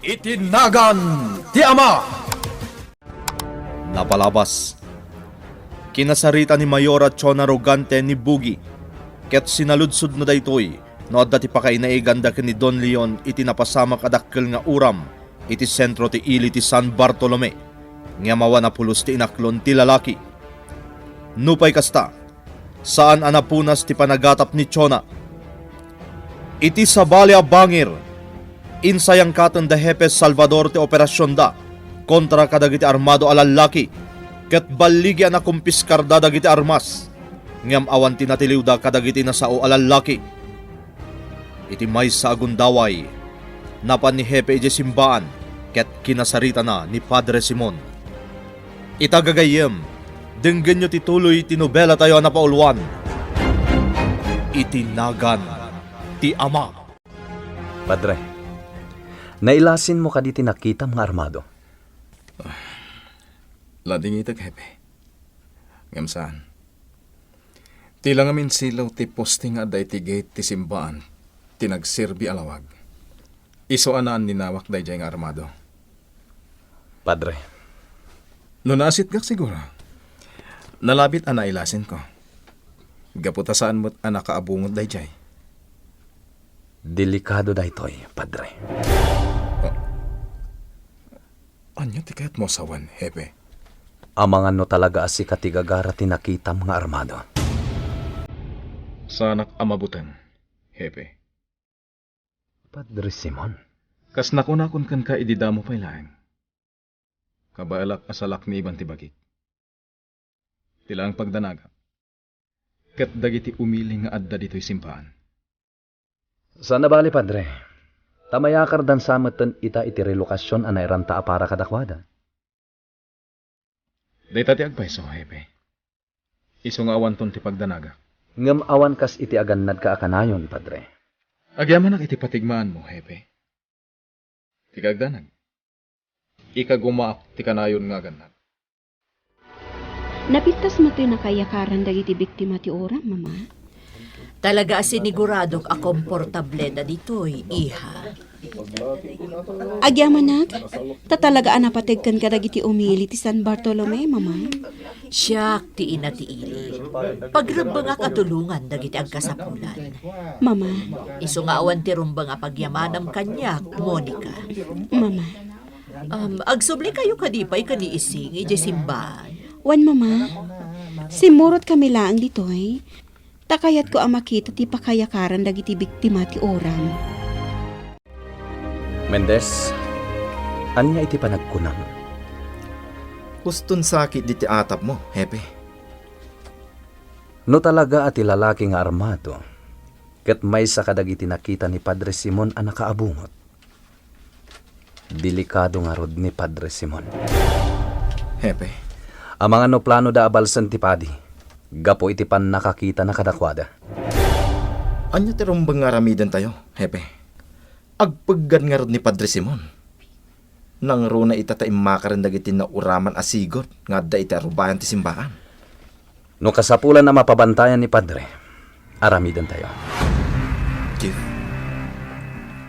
Itinagan ti Ama. Napalabas. Kinasarita ni Mayora Chona Rogante ni Bugi. Ket sinaludsod na daytoy no adda ti pakainaiganda ken ni Don Leon iti napasama kadakkel nga uram iti sentro ti ili ti San Bartolome. Nga mawa na pulos ti inaklon ti lalaki. Nupay kasta, saan anapunas ti panagatap ni Chona? Iti sabali a bangir, insayang katon da Hepes Salvador ti operasyon da kontra kadagiti armado a lalaki ket balligi na kumpiskarda dagiti armas ngam awan tinatiliw da kadagiti nasao a lalaki. Iti maysa agundaway napan ni Hepe iti simbaan ket kinasarita na ni Padre Simon. Itagagayem, denggen nyo tituloy tinobela tayo na paulwan. Itinagan ti Ama. Padre, nailasin mo ka di tinakita mga armado. Lading itag, Hepe. Ngam saan? Tila ngamin silaw ti posting aday ti gate ti simbaan, tinagserbi alawag. Iso anaan ninawak day jay nga armado. Padre, No nasit gak siguro. Nalabit ana ilasin ko. Gaputasaan mo't anak kaabungot day jay. delikado daytoy, Padre. Anyo ti kayat mo sawan, Hepe? Amangan no talaga asi katigagara tinakita mga armado. Sa anak amabutan, Hepe. Padre Simon, Kas nakunakon kan ka ididamo pa'y laeng. Kabalak asalak ni Iban tibagit. Tila ang pagdanaga. Kat dagiti umiling nga adda dito'y simpaan. saan na bali, Padre? Tamayakar dan samatan ita iti relokasyon anay ranta para kadakwada. Dayta ti agpaiso, Hepe. Iso nga awan ton ti pagdanaga. Ngam awan kas iti agannad ka akanayon, Padre. Agyaman ang iti patigmaan mo, Hepe. Ti kagdanag. Ikagumaak ti kanayon nga ganad. Napintas mo to'y nakayakaran dagiti biktima ti oram, Mama. Talaga siniguradong akomportable na dito'y, iha. Agyamanag, tatalagaan napatigkan ka dagiti umili ti San Bartolome, Mama. Siyak ti ina ti ili. Pagramba nga katulungan dagiti ang kasapulan. Mama, Iso nga awan ti rumba nga pagyamanam kanyak, Monica. Mama. Agsubli kayo kadipay kaniising, ije simbahan. Wan, Mama. Simurot kami laang ditoy. Takayat ko ang makita ti pakayakaran dagiti biktima ti oram. Mendez, anya iti panagkunam? Guston sakit di ti atap mo, Hepe. No talaga ati lalaki nga armado, ket may sa kadagiti nakita ni Padre Simon ang nakaabungot. Delikado nga rod ni Padre Simon. Hepe, Amangan no plano da abalsan ti padi, gapo iti pan nakakita na kadakwada. anyo ti rumbang nga ramidan tayo, Hepe. Agpaggan nga rod ni Padre Simon. Nang ro na itataim makaran dagiti na uraman asigot nga da iti arubayan ti simbahan. No kasapulan na mapabantayan ni Padre, aramidan tayo. Chief,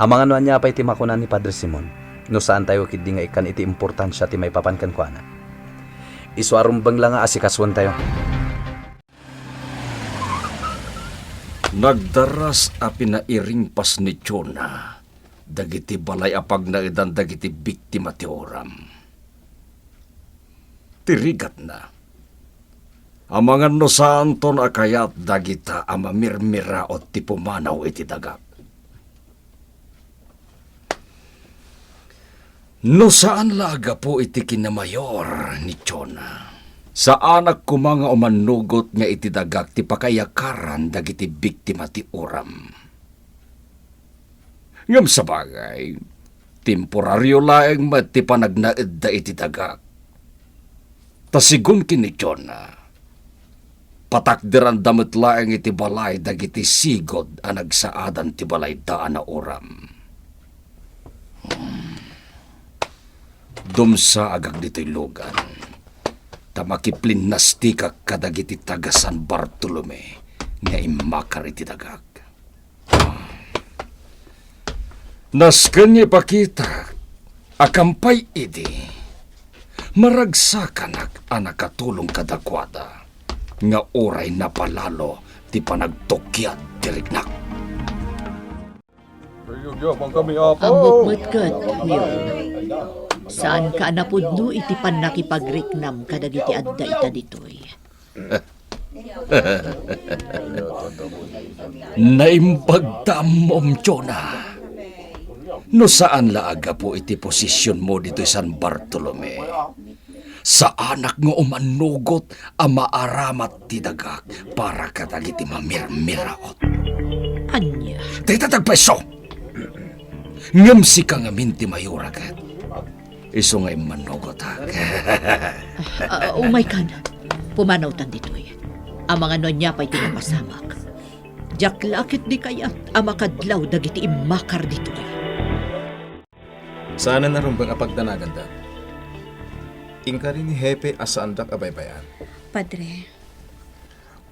Amangan no anya pa iti makunan ni Padre Simon, no saan tayo kidi nga ikan iti importansya ti may papankan ko ana. Iswarumbang lang nga asikaswan tayo. Nagdaras a pinairing pas ni Chona. Dagiti balay apag na idan dagiti biktima ti oram. Tirigat na. Amangan no saan ton akayat dagita amamirmira o ti pumanaw iti dagak. No saan laga po iti kinamayor ni Chona. Sa anak ko mga umanugot nga iti dagak ti pakayakaran dagiti biktima ti oram. Ngam sa bagay, temporaryo laeng ti panagnaed da iti dagak. Tasigun kini Chona, patakdiran damit laeng iti balay dagiti sigod a nagsaadan ti balay daan na oram. Dumsa agag dito'y lugan, tamakiplin nastikak kadagiti taga San Bartolome nga imakar iti dagak. Nasken niya ipakita Akampay idi, maragsakan anak katulong kadakwada, nga oray na palalo ti panagtukyat dirignak. Amok matkat, yun. Saan ka napudno iti pan nakipagriknam kadagiti adda ita ditoy? Naimbagdamom, Chona. No saan laaga po iti posisyon mo dito sa San Bartolome? Sa anak nga umanugot ang maaramat ti dagak para kadagiti mamirmiraot. Anya? Titatagpeso! Ngam si kang amin ti mayuragat. Iso nga'y manugot ha. Umay kan, pumanaw tan ditoy. Ang mga nonya pa'y tinapasamak. Jaklakit di kayat ang makadlaw dagiti imakar ditoy. Sana na rumbang apagdanagan da. Ingka rin ni Hepe asaandak abaybayan. Padre,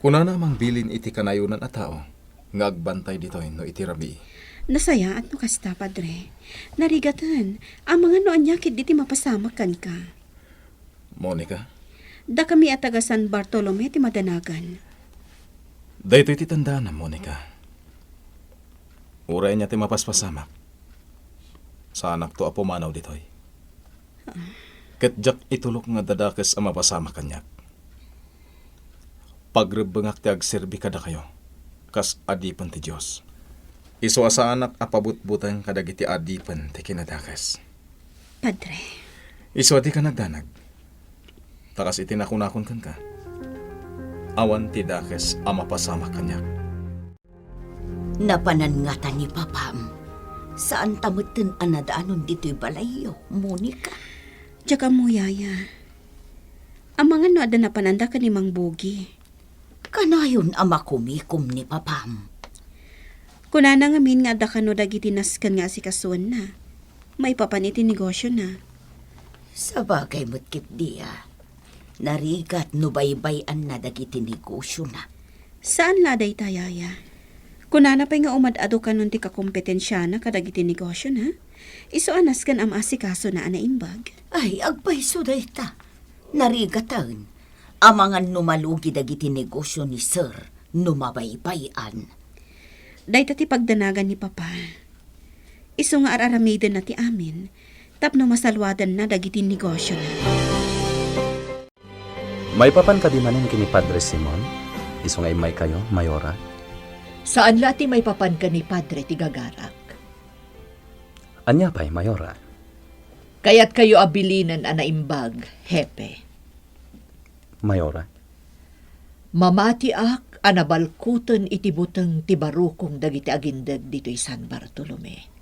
Kuna namang bilin iti kanayunan a tao, nga agbantay ditoy no iti rabi. nasaya at no kasta, Padre. Narigatan, ang mga noan niya kit diti mapasamak kan ka. Monica, Da kami at taga San Bartolome ti madanagan. dayto iti tandaan na, Monica. Uray niya ti mapaspasamak. Sa anak to apo manaw ditoy. Ketjak itulok nga dadakes ang mapasama kanyak. Pagrebengak ti agserbi kada kayo, kas adipan ti Diyos. Iso asa anak apabutbutang kadagiti adipan ti kinadakes. Padre, Iso di ka nagdanag. Takas itinakunakon kan ka. Awan ti dakes ang mapasama kanyak. Napanan nga ta ni Papam. Saan tamutin anadaanon dito'y balayo, Monica? tsaka mo, Yaya. Ang mga no ada na pananda ka ni Mang Bugi. Kanayon ang makumikom ni Papam. Kunana nga min nga ada ka no dagiti naskan nga si kasuan na. May papaniti negosyo na. Sa bagay mo't kit diya, narigat no baybayan na dagiti negosyo na. Saan laday ta, Yaya? Kunana pa'y nga umadado ka nun ti kakompetensya na kadagiti negosyo na. Iso anas kan am asikaso na anaimbag. Ay, agpaiso day ta. Narigatan, amangan numalugi dagiti negosyo ni Sir, numabaybayan. Day ti pagdanagan ni Papa. Iso nga araramiden na ti amin. Tapno masalwadan na dagiti negosyo na. May papan ka di manin kini Padre Simon? Iso nga imay kayo, Mayora? Saan lati may papan ka ni Padre ti gagarak? Anya pa'y, Mayora? Kaya't kayo abilinan anaimbag, Hepe. Mayora? Mamati ak anabalkuton iti buteng ti barukong dagiti agindag dito'y San Bartolome.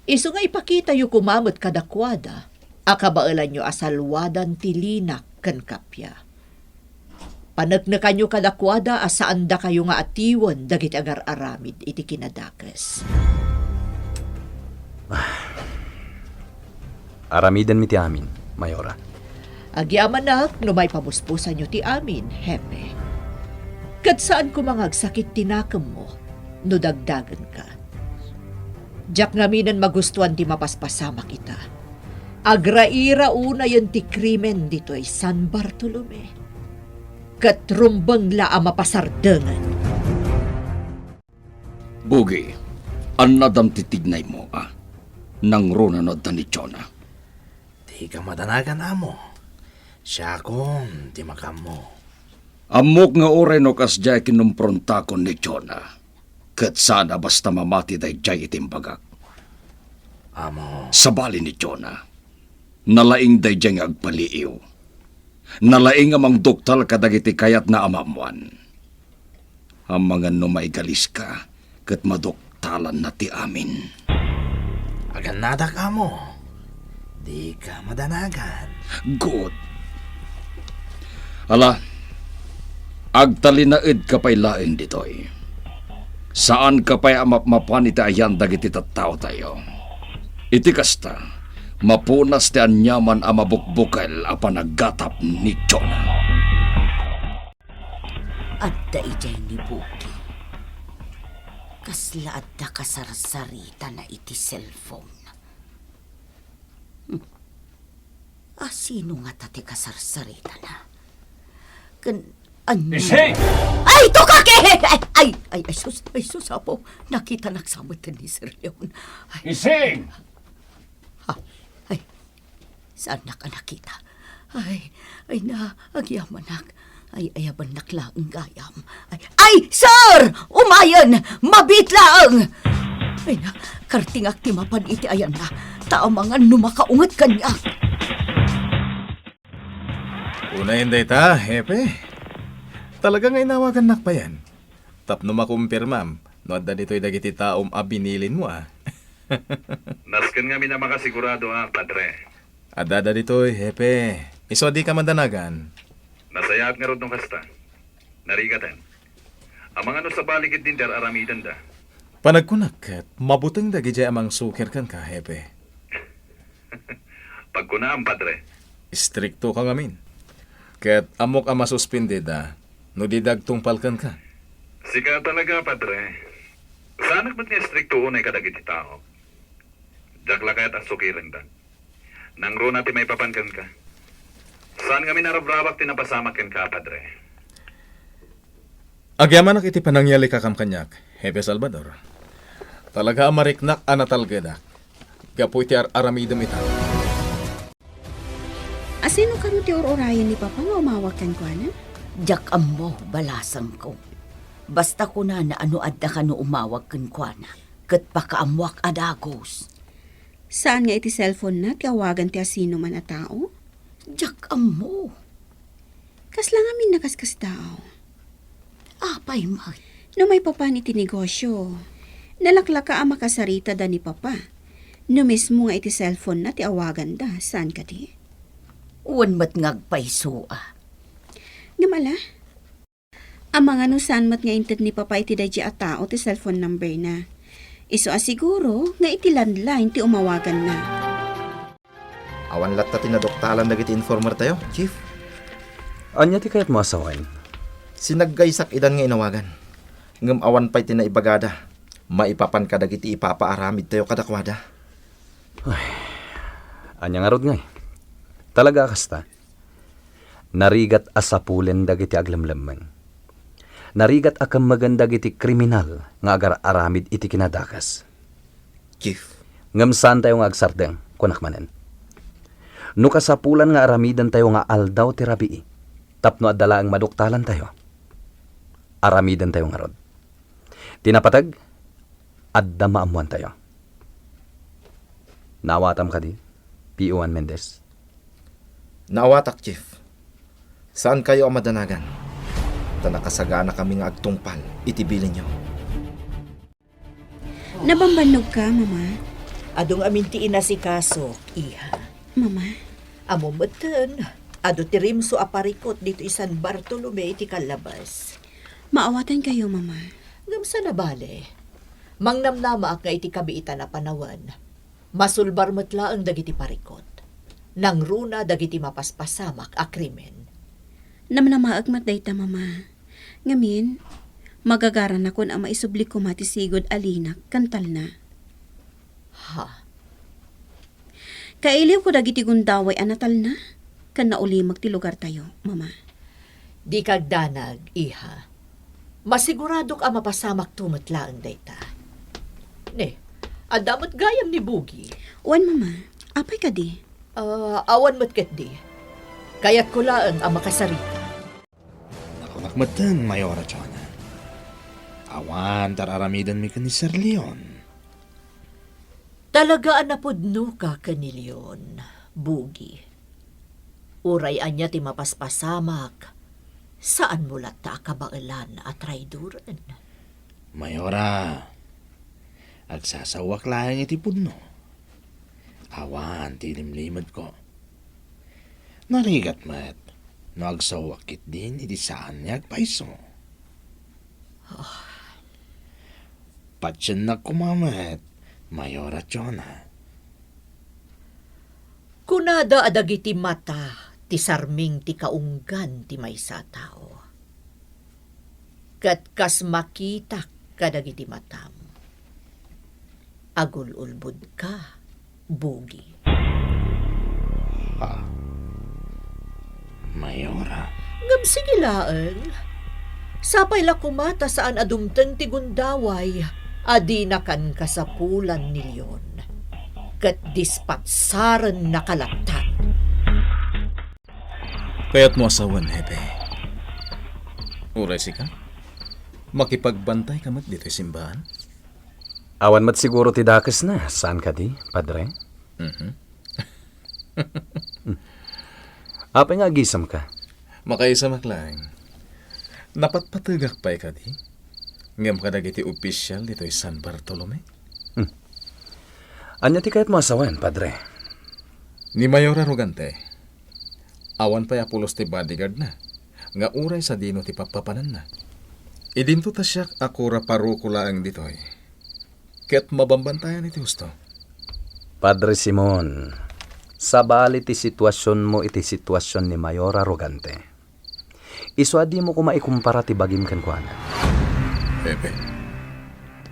Isu nga ipakita yu kumamot kadakwada, akabailan yu asalwadan ti linak kan kapya. Panagnakan yu kadakwada asaan da kayo nga atiwan dagiti agar-aramid iti kinadakes. Aramiden mi ti amin, Mayora. Agyaman nak no may pamuspusan yu ti amin, Hepe. Kat saan ko mangagsakit tinakam mo, no dagdagan ka. Diyak ngaminan magustuhan ti mapaspasama kita. Agraira una yun ti krimen dito ay San Bartolome. Kat rumbang la ang mapasardangan. Bugi, anadam titignay mo nang runanod ta ni Chona. Di ka madanagan, amo. Siya kon, di makam mo. Amok nga oray no kasjay kinumpronta ko ni Chona. Kat sana basta mamati day jay itimbagak. Amo, Sabali ni Chona, nalaing day jay nga agpaliiw. Nalaing amang doktal kadagiti kayat na amamuan. Ang mga numaigalis ka, kat madoktalan na ti amin. aganadak, amo. Di ka madanagan. Good. Ala, agtalinaid ka pa'y lain ditoy. Saan ka pa'y amapmapan iti ayan dagiti tattao tayo? Iti kasta, mapunas ti anyaman a mabukbukal a panaggatap ni Chona. Adda ijay ni Buki. Kasla adda kasarsarita na iti cellphone. Sino nga tati kasarsarita na? Ano? Ising! Ay, ito kake! Ay, sus, apo. Nakita nagsamot ni Sir Leon. Ising! Ay, saan na ka nakita? Ay, agyaman nak. Ay, ayaban naklaang gayam. Ay, sir! Umayan! Mabit lang! Ay na, kartingak timapan iti ayan na. Taamangan numakaungat kanya. Unahin day ta, hepe. Talaga nga inawagan nak pa yan. Tapno makumpirmam, no adda dito'y dagiti taom abinilin mo Nasken nga mina makasigurado padre. Adada dito'y, hepe. Iso di ka mandanagan. Nasayaat nga rod nung kasta. Narigatan. Ang mga no sa balikid din der aramidan da. Panagkunak, mabuteng dagi jay amang sukir kan ka, hepe. Pagkunaan, padre. Strikto ka ngamin. Ket amok ama suspended no di dagtungpal kan ka. Sika talaga, padre. Sanak ba't nga strikto unay kadagiti tao? Jakla kaya't ang sukirin da. Nang ro natin may papankan ka. Saan nga minarabrabak tinapasamak ka, padre? Agyaman nak iti panangyali kakam kanyak, Hepe Salvador. Talaga amariknak anatalgedak. Gapo iti aramidam ita. Asino ka no ti orayan ni Papa nga umawag kan ko na? Jak mo, balasang ko. Basta ko na ano adda ka no umawag kan kwa na. Kat pakaamwak adagos. Saan nga iti cellphone na tiawagan ti asino man a tao? Jak mo. Kasla nga min nakaskas tao. Apay may. No may papan iti negosyo. Nalaklaka ang makasarita da ni Papa. No mismo nga iti cellphone na tiawagan da. Saan ka di? Uwan mat ngagpaisua. Ngamala? Ang mga no saan mat nga inted ni Papa iti dadya a tao ti cellphone number na. Iso asiguro nga iti landline ti umawagan na. Awan latta tinadoktalan dagiti informer tayo, Chief. Anya ti kayat mo asawain? Sinaggaysak idan nga inawagan. Ngem awan pa'y tinaibagada. Maipapan ka dagiti ipapaaramid tayo kadakwada. Anya nga rod ngay. Talaga kasta. Narigat asapulen dagiti aglamlamang. Narigat akam magandag iti kriminal nga agar aramid iti kinadakas. Chief, Ngam saan tayo nga agsardeng, kunak manen. No kasapulan nga aramidan tayo nga aldaw ti rabii. Tapno adala ang maduktalan tayo. Aramidan tayo nga rod. Tinapatag, adda maamuan tayo. Nawatam ka di, P.O.1 Mendez. naawatak, Chief. Saan kayo ang madanagan? Ta nakasagana kami nga agtungpal, itibilin nyo. Nabambanog ka, Mama? Adong aminti ina si kaso, iha. Mama? Amo matan, ado ti rimso aparikot dito San Bartolome iti kalabas. Maawatan kayo, Mama. Ngam sa nabale, mangnamnama ak nga iti kabiita na panawan. Masulbar matla ang dagiti parikot. Nang runa dagiti mapaspasamak a krimen. Namnamaag matdayta, Mama. Ngamin, magagaran ako na maisubli ko matisigod alinak, kantal na. Ha? Kailiw ko dagiti gundaway anatal na. Kan naulimag ti lugar tayo, Mama. Di kagdanag, iha. Masiguradok ang mapasamak tumatla ang dayta. Ne, adamot gayam ni Bugi. Uwan, Mama. Apay ka di? Awan mo't ket di. Kaya't kulaan ang makasarita. Nakunakmatan, Mayora Chona. Awan, tararamidan mi ka ni Sir Leon. Talagaan na podno ka kanilyon, Bugi. Uray anya ti mapaspasamak. Saan mo lata kabailan at traiduran? Mayora, agsasawak lang iti pudno. Awan, tilimlimad ko. Narigat mat, no agsawakit din, iti saan niya agpaiso. Patsyan na kumamat, Mayora Chona. Kunada adagiti mata, ti sarming ti kaunggan ti maysa tao. Kat kas makitak kadagiti matam. Agululbud ka, Bugi. Mayora. Ngam sige laeng. Sapay la kumata saan adumteng ti gundaway, adi na kan kasapulan ni Leon. Kat dispatsaran na kalaptan. Kaya't mo asawan, Hepe. Uray si ka? Makipagbantay ka mat dito simbahan? Awan mat siguro ti dakes na. Saan ka di, padre? Apa nga gisam ka? Makaisa maklang. Napatpatagak pa ka di? Ngam ka dagiti opisyal dito San Bartolome? Anya ti kahit mo asawan, padre? Ni Mayora Rogante. Awan pa Apolos ti bodyguard na. Nga uray sa dino ti papapanan na. Idinto ta siya akura parukula ang ditoy. Kaya't mabambantayan iti gusto. Padre Simon, sabali ti sitwasyon mo iti sitwasyon ni Mayora Rogante. Iswadi mo kumaikumpara ti bagim kankwana. Pepe.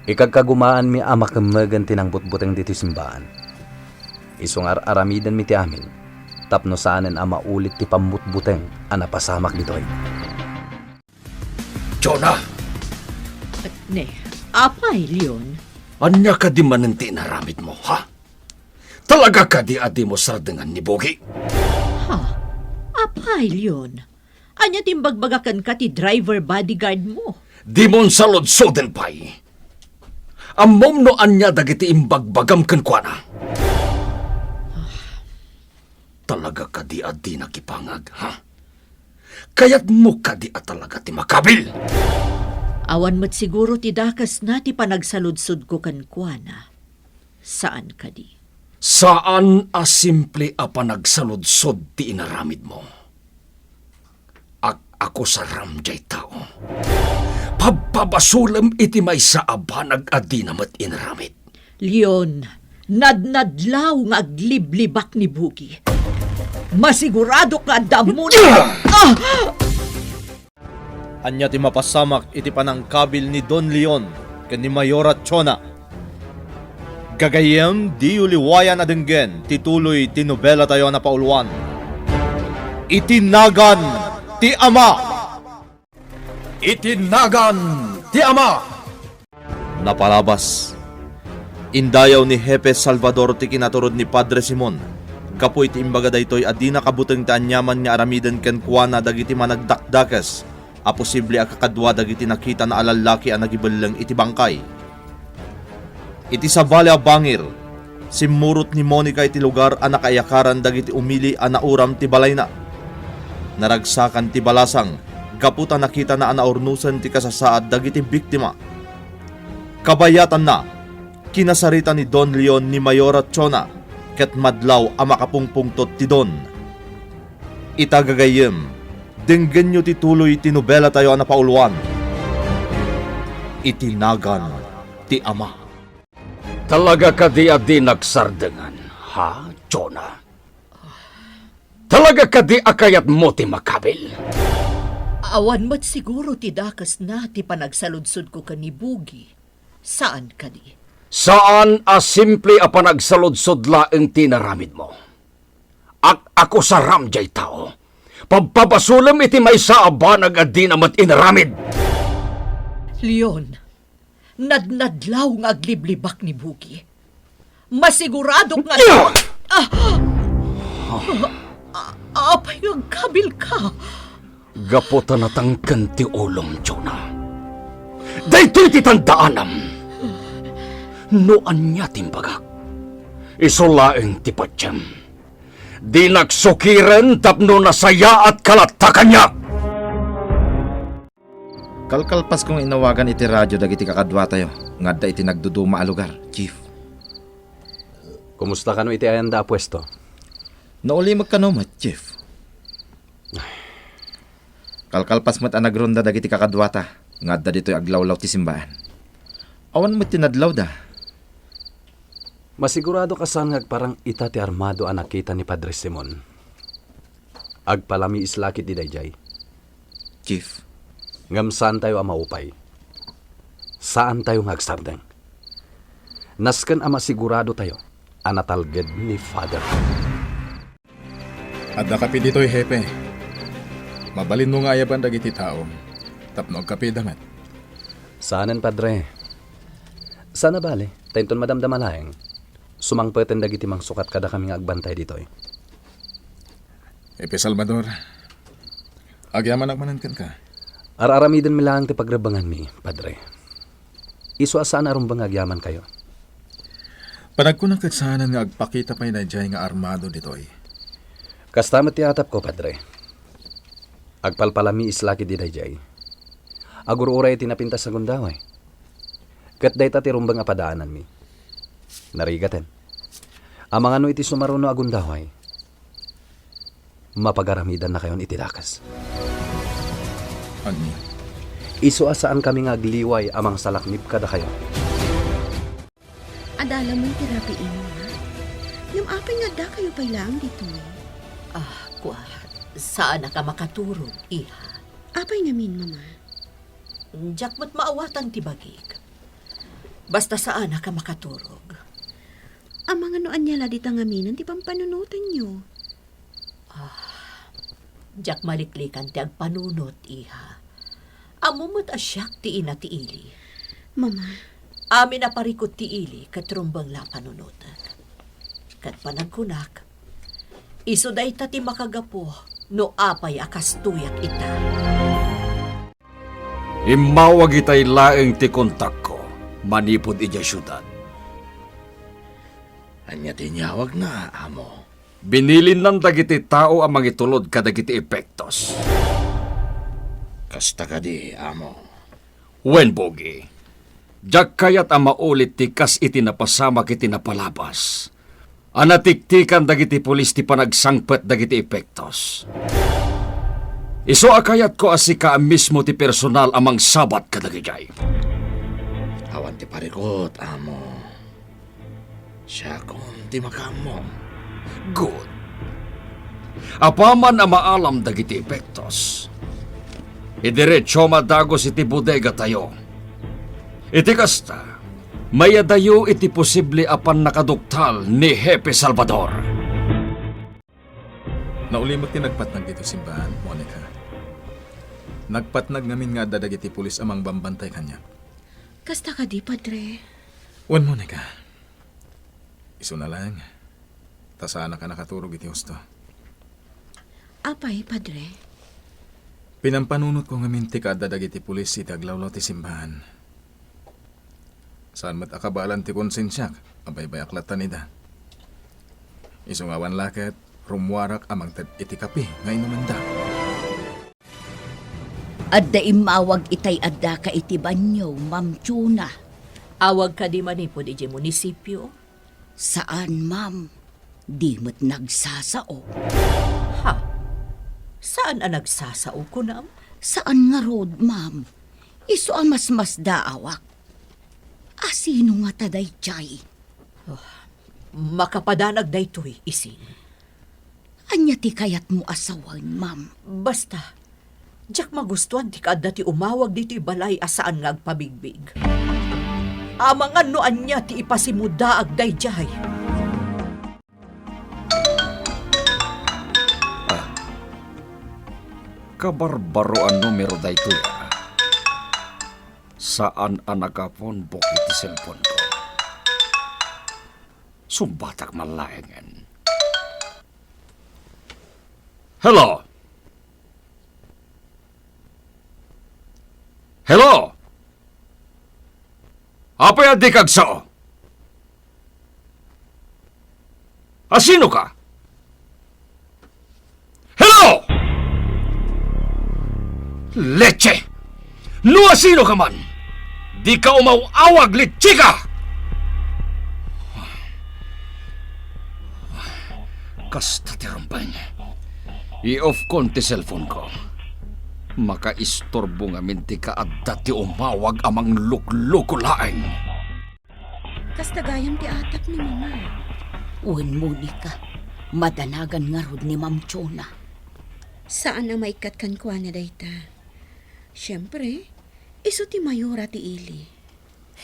Ikagkagumaan mi ama kamagan tinang butbuteng dito simbahan. Isungar aramidan mi ti amin. Tapno saanen ama ulit ti pambutbuteng anapasamak ditoy. Jonah, Ne, apay, Leon? anya ka di mananti naramid mo, ha? Talaga ka di adi mo sardengan ni Bogi? Ha? Apay, Leon? Anya timbagbagakan ka ti driver bodyguard mo? Di mon salod soden pay. Amom no anya dagiti imbagbagam kenkwana. Talaga ka di adi nakipangag, ha? Kaya't mo ka di talaga ti makabil. Awan mat siguro ti dakas na ti panagsaludsod ko kankwana. Saan ka di? Saan a simple a panagsaludsod ti inaramid mo? Ako sa ramjay tao. Pababasulam iti may sa abanag adi namat inaramid. Leon, nadnadlaw nga agliblibak ni Bugi. Masigurado ka damo na... Anya ti mapasamak iti panangkabil ni Don Leon ken ni Mayora Chona. Gagayem di uliwayan adenggen tituloy ti nobela tayo na pauluan. Itinagan ti Ama! Itinagan ti Ama! Napalabas. Indayaw ni Hepe Salvador ti kinaturod ni Padre Simon. Kapoy ti imbaga daytoy adi nakabuteng ti anyaman nga aramidan ken kuana dagiti managdakdakes. A posible a kakadwa dagiti nakita na alalaki a nagibelang iti bangkay. Iti sabali a bangir, simurot ni Monica iti lugar a nakayakaran dagiti umili a nauram ti balay na. Naragsakan ti balasang, kaputa nakita na anaurnusan ti kasasaad dagiti biktima. Kabayatan na, kinasarita ni Don Leon ni Mayora Chona, ket madlaw a makapungpungtot ti Don. Itagagayem, denggen nyo tituloy ti nobela tayo na pauluan. Itinagan ti Ama. Talaga ka di adi nagsardengan, ha, Jonah? Talaga ka di akayat mo ti makabil? Awan mat siguro ti dakas na ti panagsaludsod ko ka ni Bugi. Saan ka di? Saan a simple a panagsaludsod laeng tinaramid mo? Ako sa ramjay tao. Pagpapasulam iti may sa abanag adi namat inaramid. Leon, nadnadlaw nga agliblibak ni Bugi. Masigurado nga... Apay ang kabil ka. Gaputan natangkan ti ulong, Jonah. Daytoy ti tandaanam. Noan niya timbagak. Isulaeng ti patyam. Di nagsukiren tapno nasaya at kalatakan niya. Kalkalpas kong inawagan iti radyo dagiti kakadwa tayo. Ngadda iti nagduduma a lugar, Chief. Kumusta ka no iti ayanda pwesto? Naulimag ka no, Chief. Kalkalpas mat anagronda dagiti kakadwata. Ngadda dito'y aglawlaw ti simbahan. Awan mat tinadlaw da. Masigurado ka saan parang ita ti armado ang nakita ni Padre Simon. Agpalami islakit di dayjay. Chief. Ngam saan tayo ang maupay? Saan tayo ngagsardeng? Nasken ang masigurado tayo, anatalged ni Father. At nakapi dito'y hepe. Mabalin mo nga ayaban dagiti tao. Tapno kapi damat. Saanan, Padre? Sana bale, tainton madamdamalaeng. Sumangpeten dagiti mang sukat kada kami nga agbantay ditoy. Epe Salvador, agyaman agmanankan ka. Araramiden mi lang ti pagrabangan mi, Padre. Isu asaan aron bang agyaman kayo? Panagkunang katsahanan nga agpakita pa'y na diyay nga armado ditoy. Kastamat ti atap ko, Padre. Agpalpalami islaki di dayjay. Agururay tinapintas sa gundaway. Kat day ti rumbang apadaanan mi. Narigaten. Amang ano iti sumaruno agundaway. Mapagaramidan na kayon itidakas. Ani? Isu asaan kami nga agliway amang salaknip kada kayo. Adala mo'y tirapiin mo, ha? Yung apay nga da kayo pa'y lang dito, eh. Kwa, saan na ka makaturog, iha? Apay namin, mama. Diyak mo't maawatan ti bagig. Basta saan na ka makaturog. Ang mga noan niya la dita ngamin, ti pampanunutan niyo. Diyak maliklikan ti agpanunot, iha. Amumot asyak ti ina ti ili. Mama, Amin na parikot ti ili katrumbang la panunutan. Kat panagkunak, iso day ti makagapo no apay akas tuyak ita. Imawag itay laeng ti kontak ko, manipod ija syudad. Anya tinyawag na, amo. Binilin ng dagiti tao ang mangitulod kadagiti epektos. Kasta ka di, amo. Wen bogi, diyak kayat ang maulit ti kas iti napasama kiti napalabas. Anatiktikan dagiti pulis ti panagsangpet dagiti epektos. Iso akayat ko asika mismo ti personal amang sabat kadagijay. Awan ti parikot, amo. Siya kung di makamo. Good. Apaman ang maalam dagiti epektos. Idiretso madagos iti bodega tayo. Iti kasta, mayadayo iti posible apan nakaduktal ni Hepe Salvador. Naulimot ti nagpatnag dito simbahan, Monica. Nagpatnag ngamin nga dadag iti pulis amang bambantay kanya. kasta ka di, Padre. Wan, Monica. Iso na lang. Tasana ka nakaturog iti husto. Apay, Padre. Pinampanunot ko ngamin ti kadadag iti pulis iti aglawlaw ti simbahan. Saan mat akabalan ti konsensyak, abay-bay aklatan nida. Isungawan laket, rumwarak amang iti kapi, ngay namanda. Adda imawag itay adda ka iti banyo, Ma'am Chuna. Awag ka di manipod iti munisipyo. Saan, ma'am? Di mo't nagsasao. Ha? Saan ang nagsasao ko nam? Saan nga road, ma'am? Iso ang mas daawak. Asino nga taday chay? Makapadanag da ito'y isin. Anya ti kayat mo asawan, ma'am? Basta, diyak magustuhan ti kada ti umawag dito'y balay asaan nga agpabigbig. Amang ano anya ti ipasimuda agdayjay. Kabarbaroan numero da ito ya. Saan ang nagkaponbok iti cellphone ko? Sumbatak malaengan. Hello? Hello? Apa yung di kagsao? Asino ka? Hello? Leche! No asino ka man! Di ka umawawag, leche ka! Kasta ti rampay. I-off ko ti cellphone ko. Makaistorbo nga minti ka at dati umawag amang lukluko laeng. Kasta gayam ti atap ni mama. Uwan, Monica. Madanagan nga rod ni Ma'am Chona. Saan ang maikat kan kuha na dayta? Siyempre, iso ti mayora ti ili.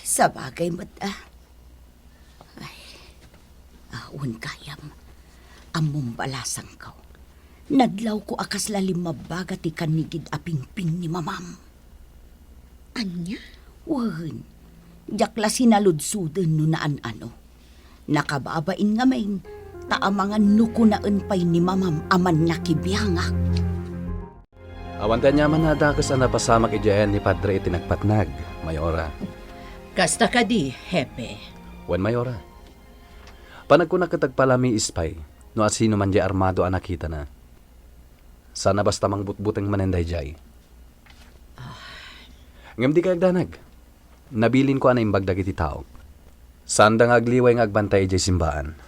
Sa bagay mo't Ay, aun kayam. Among balasang ko. Nadlaw ko akas lalim mabaga ti kanigid apingping ni mamam. Anya? Wan, jakla sinaludsudan no naan ano. Nakababain nga main, taamangan nuko naan pay ni mamam aman nakibiyangak. Awan niya man nadakas ang napasamak ijayan ni Padre itinagpatnag, Mayora. Kasta ka di, Hepe. Wan Mayora. Panag ko nakatagpalami ispay, no at sino man di armado ang nakita na. Sana basta mang butbuteng manenday jay. Ngam di kagdanag. Nabilin ko anay imbagdag iti tao. Saan da agliway nga agbantay jay simbaan.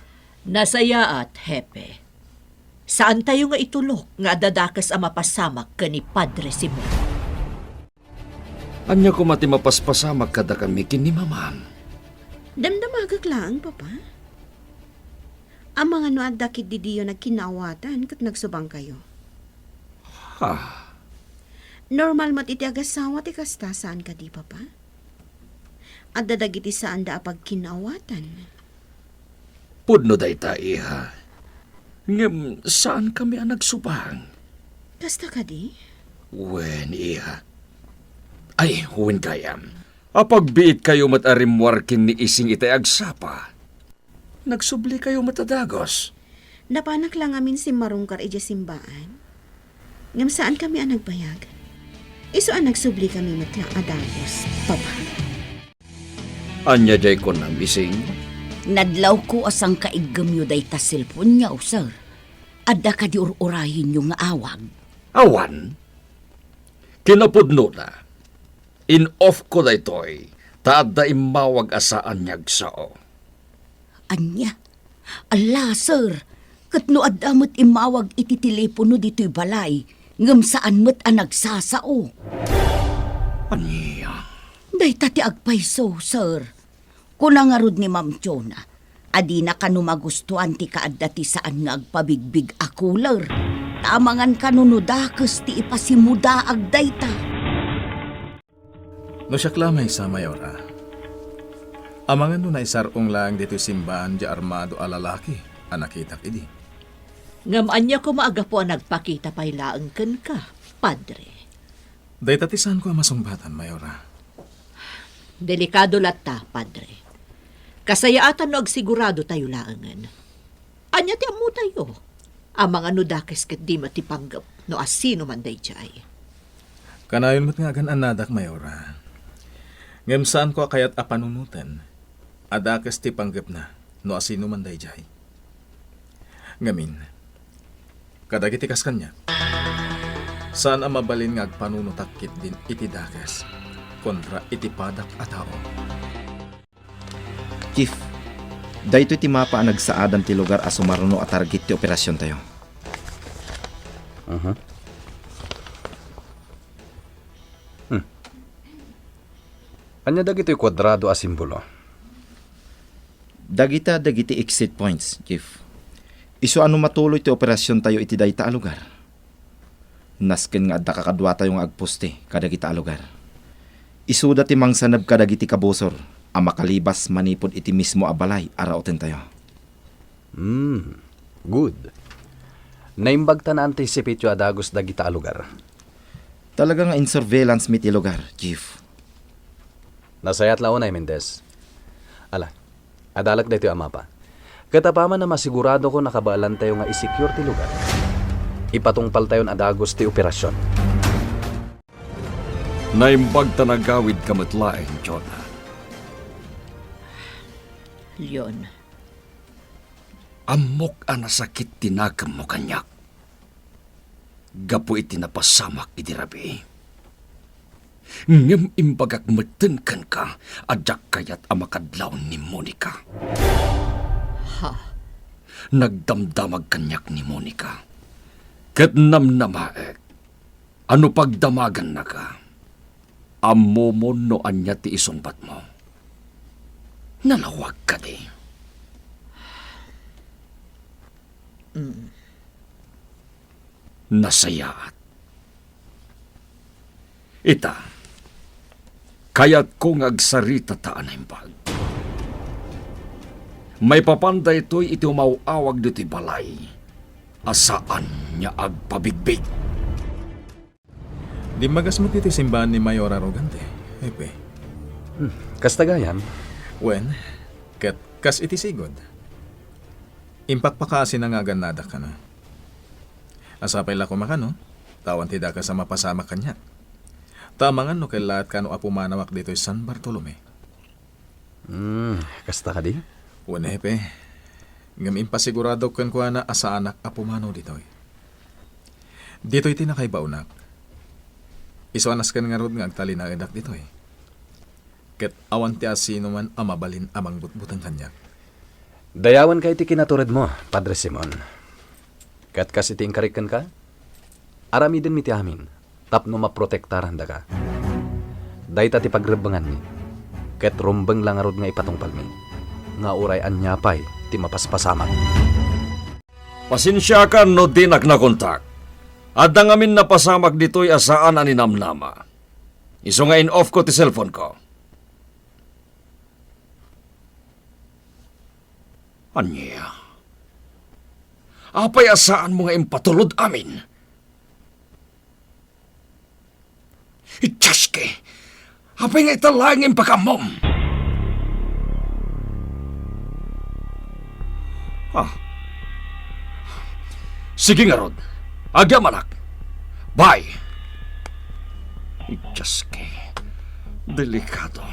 Nasaya at, Hepe. Saan tayo nga itulok nga dadakas ang mapasamak ka ni Padre Simon? Anya ko mati mapaspasamak kada kami kini mamam. Damdamagag lang, Papa. Ang mga nuadakit di diyo nagkinawatan kat nagsubang kayo. Ha? Normal mat iti agasawa ti kasta saan ka di, Papa? At dadagiti saan da apag kinawatan. Pudno day ta, iha. Ngem, saan kami ang nagsubang? Kasta ka di? Wen, iha. Ay, wen kayam. Apag biit kayo matarimwarkin ni ising itay agsapa. Nagsubli kayo matadagos. Napanak lang amin si Marungkar ija simbaan. Ngam saan kami ang nagbayag? Iso ang nagsubli kami matlang adagos, Papa. Anya jay ko nang bising. Nadlaw ko asang kaigamyo day ta cellphone niya, sir. Adda ka di urahin yung nga awag. Awan? Kinapudno na. In-off ko day toy. Taadda imawag asaan niyag sao. Anya? Ala, sir. Katno adamot imawag iti telepono dito'y balay. Ngam saan mo't ang nagsasao. Anya? Day tati agpayso, sir. Kuna nga rod ni Ma'am Chona, adi na ka magustuhan ti kaadda ti saan nga agpabigbig akular. Tamangan ka nunudakas ti ipasimuda agdayta. No siya klamay sa Mayora. Amangan no na isarong lang dito simbaan di armado a lalaki, anakitak idi. Ngam anya ko maaga po ang nagpakita pa'y laang kan ka, Padre. Day tatisan ko ang masungbatan, Mayora. Delikado lata, Padre. Kasayaatan no agsigurado tayo laangan. Anya ti amu tayo. Ang mga nudakes kat di matipanggap no asino man day jay. Kanayon mo't nga gan anadak, Mayora. Ngem saan ko kayat apanunutan, adakas ti panggap na, no asino man day jay. Ngamin, kadagiti kas kanya, saan ang mabalin nga agpanunutakit din iti dakas, kontra iti padak a tao. Chief, dayto ti mapa ang nagsaadan ti lugar a sumaruno at target ti operasyon tayo. Anya dagito'y kwadrado a simbolo. Dagiti exit points, Chief. Iso ano matuloy ti operasyon tayo iti dayta a lugar. Nasken nga adda kakadwa tayo nga agposte kadagita a lugar. Isuda ti mangsanab kadagiti kabosor a makalibas manipod iti mismo a balay araoten tayo. Good. Naimbag ta na anticipate yung adagos dagita a lugar. Talaga nga in surveillance mi ti lugar, Chief. Nasayat launay, Mendez. Ala, adalak dito ang mapa. Katapaman na masigurado ko nakabaalan tayo nga isecure ti lugar. Ipatungpal tayo adagos ti operasyon. Naimbag ta nagawid kamatlaeng, Jonah. Leon, Amok ang nasakit tinagam mo kanyak. Gapo iti napasamak iti rabi. Ngem imbagak matenkan ka, adyak kayat amakadlaw ni Monica. ha? Nagdamdamag kanyak ni Monica. Ket namnamaek, ano pagdamagan na ka? Amo mo no anya ti isumbat mo. Nalawag ka di. Nasayaat. Ita, kayat kong agsarita taan ang bag. May papanday to'y iti umawawag dito'y balay. asaan niya agpabigbig. Di magasmot iti simbahan ni Mayora Rogante, Hepe. Kastagayan, Wen, ket kas iti sigod. Impakpakasi na nga ganada ka na. Asapay la kumakano, tawan tida ka sa mapasama kanya. Tamangan no kailat ka no apumanawak dito San Bartolome. kasta ka di? Wen, Hepe, ngam impasigurado kan ko na asa anak apumano dito. Dito'y tinakaibaunak. Isuanas kan nga rod nga agtali na edak dito Ket awan ti asino man amabalin amang butbutang kanya. Dayawan kay ti kinatured mo, Padre Simon. Kat kasi ti ingkarikan ka, arami din mi ti amin, tapno maprotektaran da ka. Dayta ti pagrebangan mi, ket rumbeng lang arod nga ipatungpal mi, nga uray anyapay ti mapaspasamak. Pasensya ka no dinak na kontak. Adda ngamin napasamak dito'y asaan ani namnama. Iso nga in-off ko ti cellphone ko. Anya? Apay asaan mo nga impatulod amin? Itsaske! Apay nga italang impakamom! Sige nga rod. Agyam anak. Bye! Itsaske. Delikado.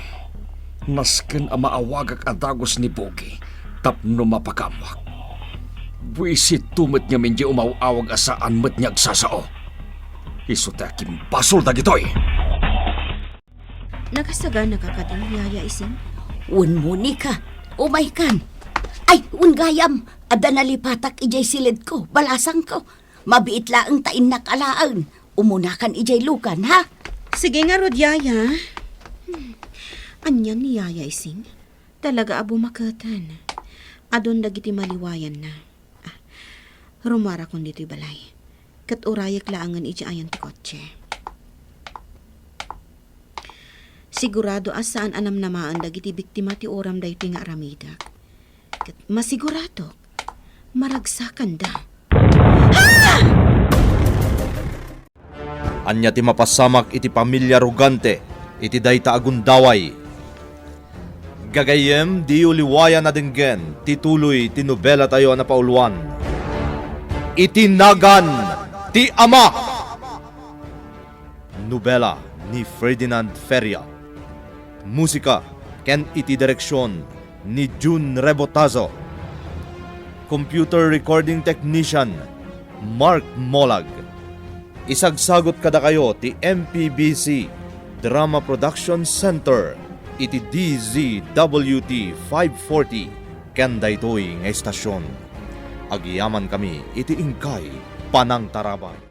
Nasken ang maawagak adagos ni Bogi. Tapno mapakamwak. Buisit tumit niya minji umawawag asaan met niya agsasao. Isuta kimpasol da gitoy. Nakasaga nakakating yaya ising. Un muni ka. Umay kan. Ay, un gayam. Ada nalipatak ijay silid ko. Balasang ko. Mabiit laang tain nakalaan. Umunakan ijay lukan, ha? Sige nga rod yaya. Anyan ni yaya ising. Talaga abo makatan. Adon dagiti maliwayan na. Rumara kon dito'y balay. Kat urayak laangan iti ayan ti kotse. Sigurado asaan anam namaan dagiti biktima ti oram dayti nga aramida. Kat masigurado, maragsakan da. Anya ti mapasamak iti pamilya Rogante, iti dayta agundaway. Gagayem di uliwaya na dinggen, tituloy tinobela tayo na pauluan. Itinagan ti Ama! Nobela ni Ferdinand Feria. Musika ken iti direksyon ni June Rebotazo. Computer recording technician Mark Molag. Isagsagot kada kayo ti MPBC Drama Production Center iti DZWT 540 ken daytoy nga estasyon. Agiyaman kami iti Ingkay Panang Tarabay.